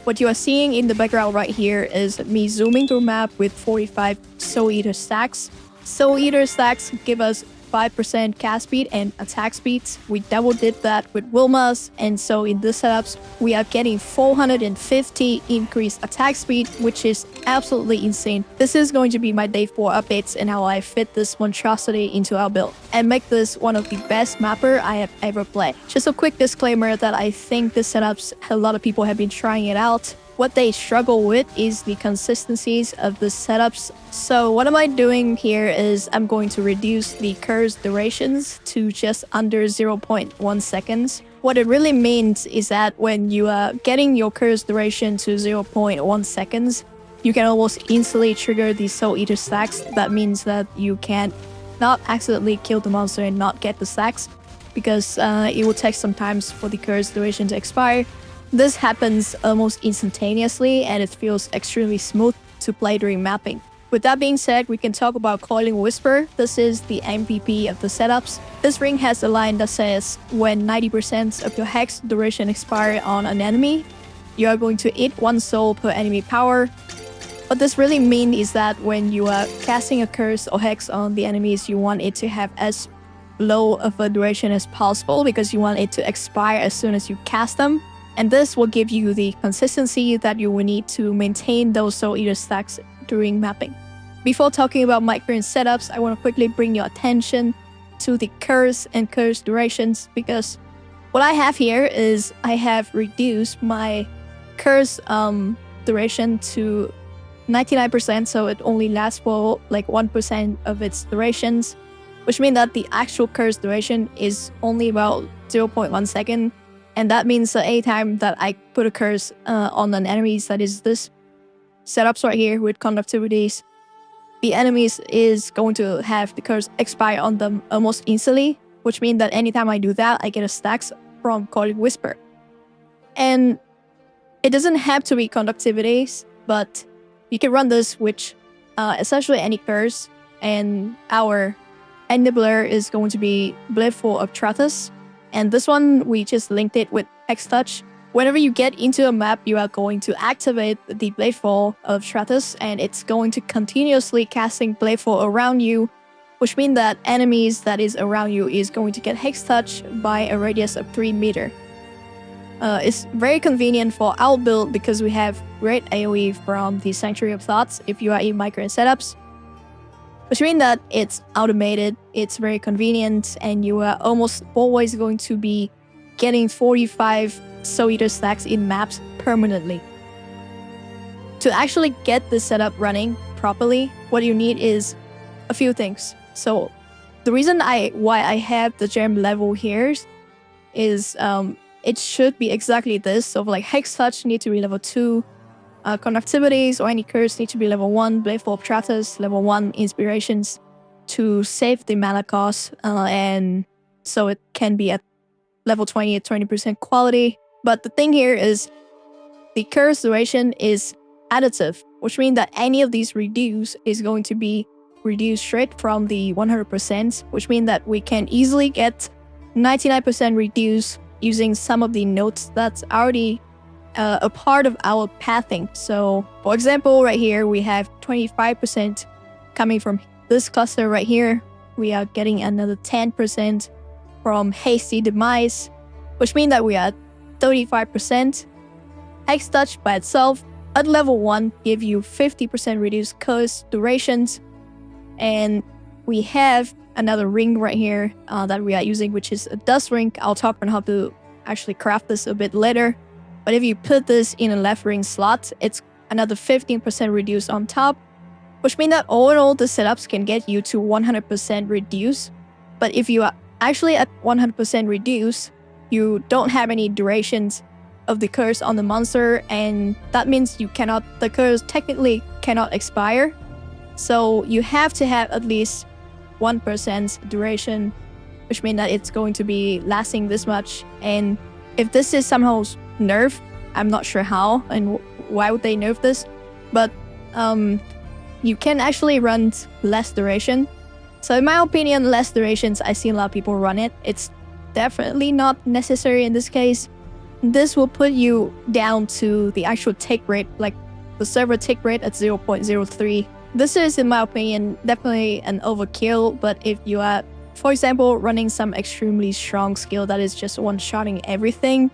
What you are seeing in the background right here is me zooming through map with 45 Soul Eater stacks. Soul Eater stacks give us 5% cast speed and attack speeds. We double did that with Wilma's, and so in this setups, we are getting 450 increased attack speed, which is absolutely insane. This is going to be my day 4 updates and how I fit this monstrosity into our build and make this one of the best mapper I have ever played. Just a quick disclaimer that I think this setups, a lot of people have been trying it out. What they struggle with is the consistencies of the setups. So what am I doing here is I'm going to reduce the curse durations to just under 0.1 seconds. What it really means is that when you are getting your curse duration to 0.1 seconds, you can almost instantly trigger the Soul Eater stacks. That means that you can not accidentally kill the monster and not get the stacks, because it will take some time for the curse duration to expire. This happens almost instantaneously and it feels extremely smooth to play during mapping. With that being said, we can talk about Coiling Whisper. This is the MVP of the setups. This ring has a line that says when 90% of your hex duration expire on an enemy, you are going to eat 1 soul per enemy power. What this really means is that when you are casting a curse or hex on the enemies, you want it to have as low of a duration as possible because you want it to expire as soon as you cast them. And this will give you the consistency that you will need to maintain those Soul Eater stacks during mapping. Before talking about my current setups, I want to quickly bring your attention to the curse and curse durations, because what I have here is I have reduced my curse duration to 99%, so it only lasts for like 1% of its durations, which means that the actual curse duration is only about 0.1 second. And that means that anytime that I put a curse on an enemy, that is this setups right here with conductivities, the enemies is going to have the curse expire on them almost instantly, which means that anytime I do that, I get a stacks from Coiling Whisper. And it doesn't have to be conductivities, but you can run this with essentially any curse, and our enabler is going to be Blissful of Trathus. And this one, we just linked it with X-Touch. Whenever you get into a map, you are going to activate the Bladefall of Trathus, and it's going to continuously casting Bladefall around you, which means that enemies that is around you is going to get Hex Touch by a radius of 3 meters. It's very convenient for our build because we have great AoE from the Sanctuary of Thoughts if you are in micro setups. Which means that it's automated, it's very convenient, and you are almost always going to be getting 45 Soul Eater stacks in maps permanently. To actually get this setup running properly, what you need is a few things. So the reason why I have the gem level here is it should be exactly this. So like Hex Touch need to be level 2. Conductivities or any curse need to be level 1, Bladefall of Trathus, level 1 inspirations to save the mana cost, and so it can be at level 20 at 20% quality. But the thing here is the curse duration is additive, which means that any of these reduce is going to be reduced straight from the 100%, which means that we can easily get 99% reduce using some of the nodes that's already a part of our pathing. So for example, right here we have 25% coming from this cluster right here. We are getting another 10% from Hasty Demise, which means that we are 35%. Hex Touch by itself at level 1 give you 50% reduced curse durations. And we have another ring right here that we are using, which is a Dusk ring. I'll talk on how to actually craft this a bit later. But if you put this in a left ring slot, it's another 15% reduced on top, which means that all in all, the setups can get you to 100% reduce. But if you are actually at 100% reduce, you don't have any durations of the curse on the monster, and that means the curse technically cannot expire. So you have to have at least 1% duration, which means that it's going to be lasting this much. And if this is somehow nerf, I'm not sure how and why would they nerf this, but you can actually run less duration. So in my opinion, less durations, I see a lot of people run it. It's definitely not necessary in this case. this will put you down to the actual tick rate, like the server tick rate at 0.03. This is, in my opinion, definitely an overkill, but if you are, for example, running some extremely strong skill that is just one-shotting everything,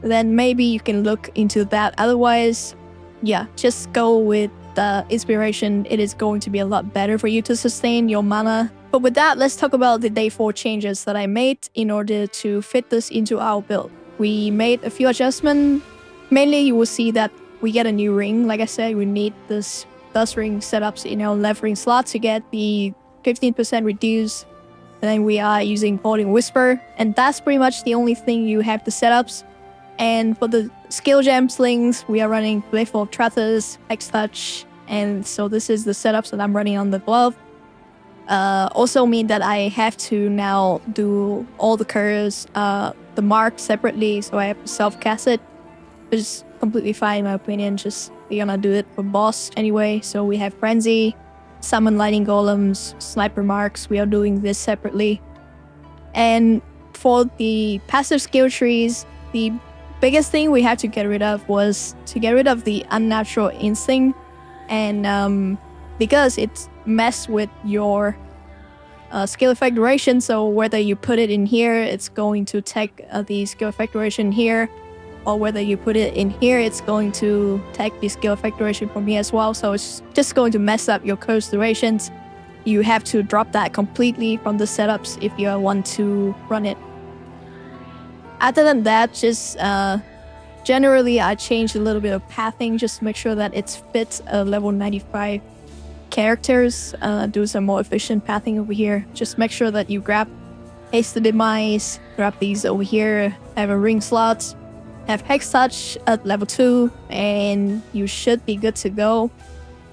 then maybe you can look into that. Otherwise, yeah, just go with the inspiration. It is going to be a lot better for you to sustain your mana. But with that, let's talk about the day 4 changes that I made in order to fit this into our build. We made a few adjustments. Mainly, you will see that we get a new ring. Like I said, we need this Dusk ring setups in our left ring slot to get the 15% reduce. And then we are using Coiling Whisper, and that's pretty much the only thing you have the setups. And for the skill gem slings, we are running Playful Trathers, Hex Touch, and so this is the setups that I'm running on the glove. Also mean that I have to now do all the curves, the mark separately, so I have to self-cast it, which is completely fine in my opinion. Just we're gonna do it for boss anyway. So we have Frenzy, Summon Lightning Golems, Sniper Marks. We are doing this separately. And for the passive skill trees, the biggest thing we had to get rid of was to get rid of the Unnatural Instinct. And because it's messed with your skill effect duration, so whether you put it in here, it's going to take the skill effect duration here, or whether you put it in here, it's going to take the skill effect duration from here as well. So it's just going to mess up your curse durations. You have to drop that completely from the setups if you want to run it. Other than that, just generally I changed a little bit of pathing just to make sure that it fits a level 95 characters. Do some more efficient pathing over here. Just make sure that you grab Haste the Demise, grab these over here, have a ring slot, have Hex Touch at level 2, and you should be good to go.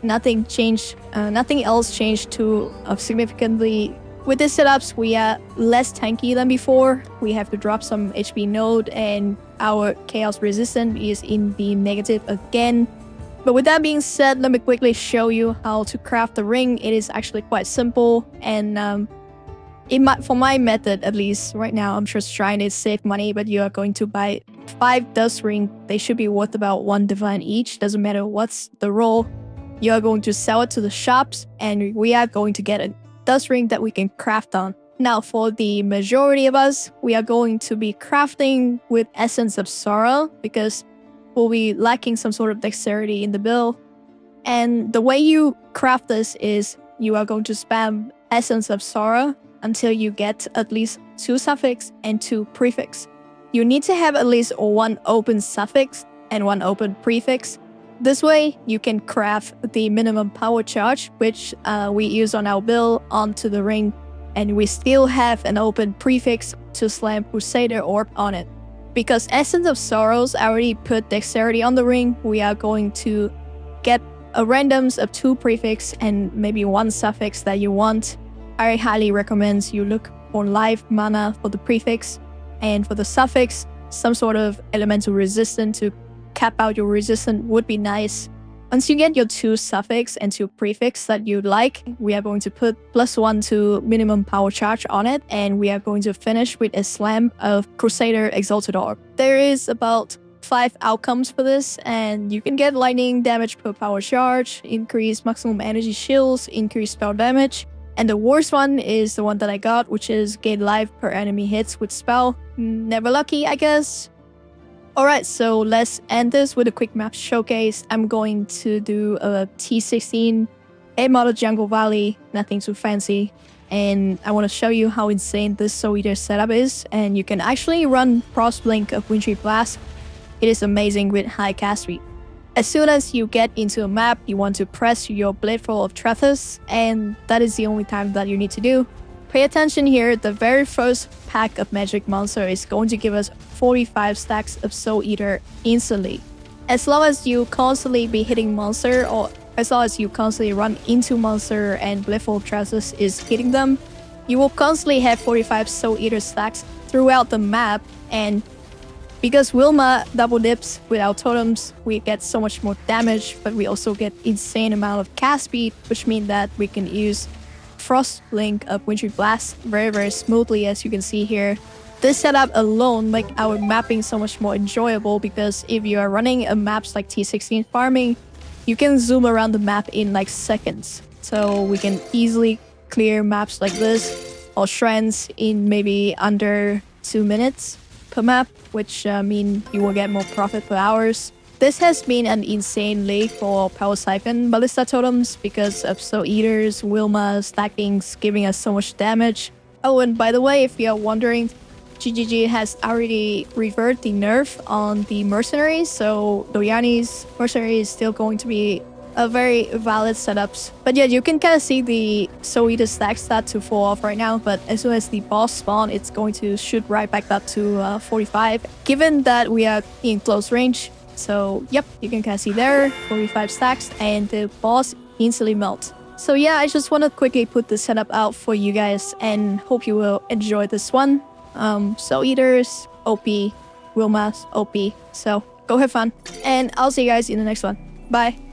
Nothing changed, nothing else changed too significantly. With these setups, we are less tanky than before. We have to drop some HP node, and our chaos resistance is in the negative again. But with that being said, let me quickly show you how to craft the ring. It is actually quite simple, and for my method at least right now, I'm just trying to save money. But you are going to buy 5 Dusk ring. They should be worth about 1 divine each. Doesn't matter what's the roll. You are going to sell it to the shops, and we are going to get a Dusk ring that we can craft on. Now, for the majority of us, we are going to be crafting with Essence of Sorrow because we'll be lacking some sort of dexterity in the build. And the way you craft this is you are going to spam Essence of Sorrow until you get at least 2 suffix and 2 prefix. You need to have at least 1 open suffix and 1 open prefix. This way, you can craft the minimum power charge, which we use on our build, onto the ring, and we still have an open prefix to slam Crusader Orb on it. Because Essence of Sorrows already put dexterity on the ring, we are going to get a randoms of 2 prefix and maybe 1 suffix that you want. I highly recommend you look for life mana for the prefix, and for the suffix, some sort of elemental resistance to cap out your resistance would be nice. Once you get your 2 suffix and 2 prefix that you like, we are going to put +1 to minimum power charge on it, and we are going to finish with a slam of Crusader Exalted Orb. There is about 5 outcomes for this, and you can get lightning damage per power charge, increase maximum energy shields, increase spell damage, and the worst one is the one that I got, which is gain life per enemy hits with spell. Never lucky, I guess. Alright, so let's end this with a quick map showcase. I'm going to do a T16 8 model Jungle Valley, nothing too fancy. And I want to show you how insane this Soul Eater setup is. And you can actually run Frost Blink of Wintry Blast. It is amazing with high cast speed. As soon as you get into a map, you want to press your Bladeful of Trathus, and that is the only time that you need to do. Pay attention here, the very first pack of magic monster is going to give us 45 stacks of Soul Eater instantly. As long as you constantly be hitting monster, or as long as you constantly run into monster and Bladeful of Trathus is hitting them, you will constantly have 45 Soul Eater stacks throughout the map. And because Wilma double dips with our totems, we get so much more damage, but we also get insane amount of cast speed, which means that we can use Frost Blink of Wintry Blast very smoothly, as you can see here. This setup alone make our mapping so much more enjoyable, because if you are running a maps like T16 farming, you can zoom around the map in like seconds. So we can easily clear maps like this or shrines in maybe under 2 minutes per map, which mean you will get more profit per hours. This has been an insane league for Power Siphon Ballista totems because of Soul Eaters, Wilma, stackings giving us so much damage. Oh, and by the way, if you are wondering, GGG has already reversed the nerf on the mercenaries, so Doyani's mercenary is still going to be a very valid setups. But yeah, you can kind of see the Soul Eater stack stat to fall off right now, but as soon as the boss spawn, it's going to shoot right back up to 45, given that we are in close range. So yep, you can kind of see there, 45 stacks, and the boss instantly melts. So yeah, I just want to quickly put this setup out for you guys and hope you will enjoy this one. Soul Eaters, OP, Wilma's OP, so go have fun, and I'll see you guys in the next one. Bye.